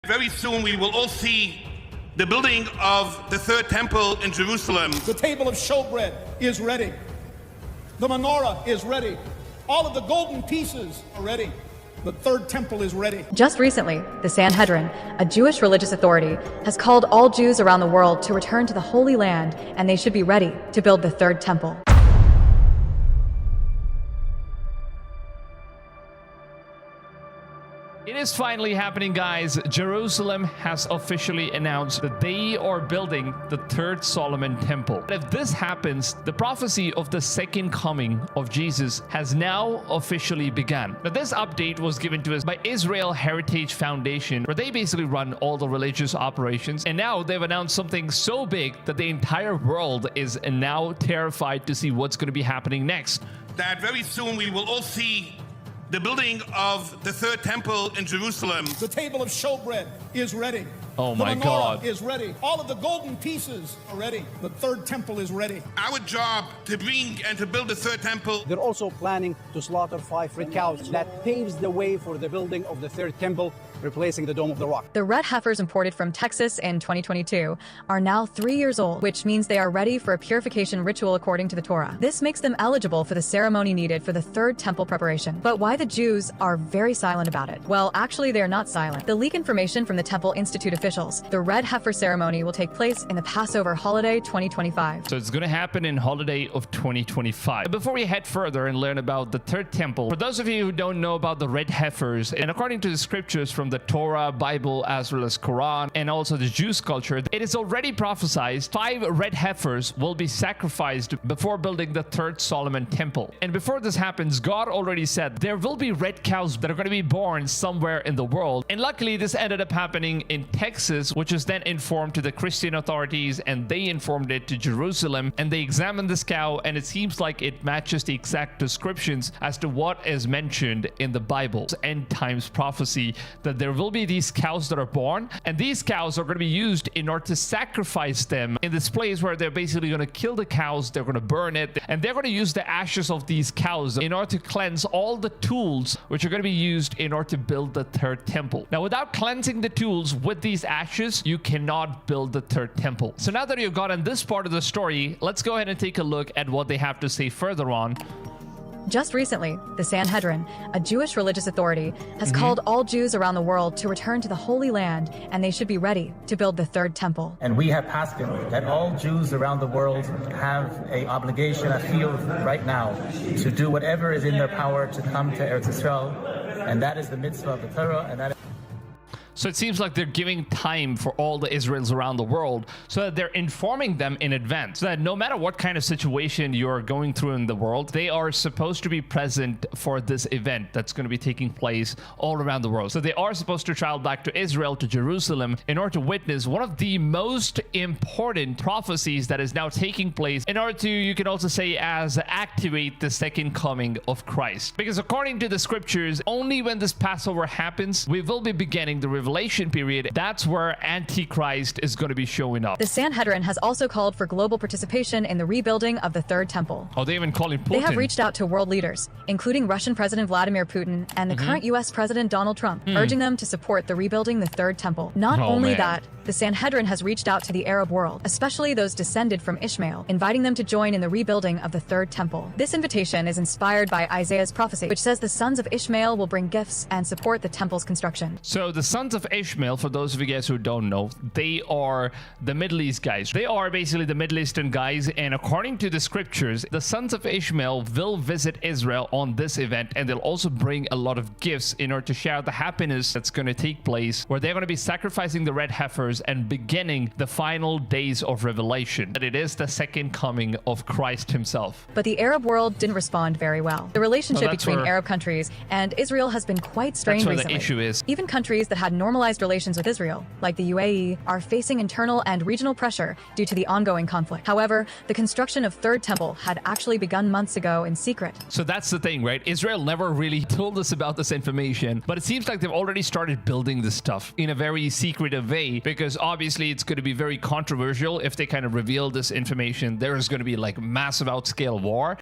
very soon we will all see the building of the third temple in Jerusalem. The table of showbread is ready. The menorah is ready. All of the golden pieces are ready. The third temple is ready. Just recently, the Sanhedrin, a Jewish religious authority, has called all Jews around the world to return to the Holy Land, and they should be ready to build the third temple. It is finally happening, guys. Jerusalem has officially announced that they are building the third Solomon temple. If this happens, the prophecy of the second coming of Jesus has now officially begun. Now, this update was given to us by Israel Heritage Foundation, where they basically run all the religious operations. And now they've announced something so big that the entire world is now terrified to see what's going to be happening next. That very soon we will all see the building of the third temple in Jerusalem. The table of showbread is ready. Oh my The menorah God. is ready. All of the golden pieces are ready. The third temple is ready. Our job to bring and to build the third temple. They're also planning to slaughter 5 red cows. That paves the way for the building of the third temple, replacing the Dome of the Rock. The red heifers imported from Texas in 2022 are now 3 years old, which means they are ready for a purification ritual according to the Torah. This makes them eligible for the ceremony needed for the third temple preparation. But why the Jews are very silent about it? Well, actually, they are not silent. The leak information from the Temple Institute officials, the red heifer ceremony will take place in the Passover holiday 2025. So it's going to happen in holiday of 2025. Before we head further and learn about the third temple, for those of you who don't know about the red heifers, and according to the scriptures from the Torah, Bible, as well as Quran, and also the Jewish culture, it is already prophesied 5 red heifers will be sacrificed before building the third Solomon temple. And before this happens, God already said there will be red cows that are going to be born somewhere in the world. And luckily, this ended up happening in Texas, which was then informed to the Christian authorities, and they informed it to Jerusalem, and they examined this cow, and it seems like it matches the exact descriptions as to what is mentioned in the Bible's end times prophecy, that there will be these cows that are born, and these cows are going to be used in order to sacrifice them in this place where they're basically going to kill the cows, they're going to burn it, and they're going to use the ashes of these cows in order to cleanse all the tools which are going to be used in order to build the third temple. Now, without cleansing the tools with these ashes, you cannot build the third temple. So now that you've gotten this part of the story, let's go ahead and take a look at what they have to say further on. Just recently, the Sanhedrin, a Jewish religious authority, has called all Jews around the world to return to the Holy Land, and they should be ready to build the third temple. And we have passed it, that all Jews around the world have an obligation, I feel right now, to do whatever is in their power to come to Eretz Yisrael, and that is the mitzvah of the Torah, and that is... So it seems like they're giving time for all the Israels around the world, so that they're informing them in advance, so that no matter what kind of situation you're going through in the world, they are supposed to be present for this event that's going to be taking place all around the world. So they are supposed to travel back to Israel, to Jerusalem, in order to witness one of the most important prophecies that is now taking place, in order to, you can also say, as activate the second coming of Christ. Because according to the scriptures, only when this Passover happens, we will be beginning the revelation period. That's where Antichrist is going to be showing up. The Sanhedrin has also called for global participation in the rebuilding of the third temple. Oh, they even call him Putin. They have reached out to world leaders, including Russian President Vladimir Putin and the current U.S. President Donald Trump, urging them to support the rebuilding the third temple. Not only that, the Sanhedrin has reached out to the Arab world, especially those descended from Ishmael, inviting them to join in the rebuilding of the third temple. This invitation is inspired by Isaiah's prophecy, which says the sons of Ishmael will bring gifts and support the temple's construction. So the sons of Ishmael, for those of you guys who don't know, they are the Middle East guys. They are basically the Middle Eastern guys, and according to the scriptures, the sons of Ishmael will visit Israel on this event, and they'll also bring a lot of gifts in order to share the happiness that's going to take place, where they're going to be sacrificing the red heifers and beginning the final days of revelation. That it is the second coming of Christ himself. But the Arab world didn't respond very well. The relationship between where- Arab countries and Israel has been quite strained That's where recently. the issue is. Even countries that had normalized relations with Israel, like the UAE, are facing internal and regional pressure due to the ongoing conflict. However, the construction of Third Temple had actually begun months ago in secret. So that's the thing, right? Israel never really told us about this information, but it seems like they've already started building this stuff in a very secretive way, because obviously it's going to be very controversial if they kind of reveal this information. There is going to be like massive outscale war.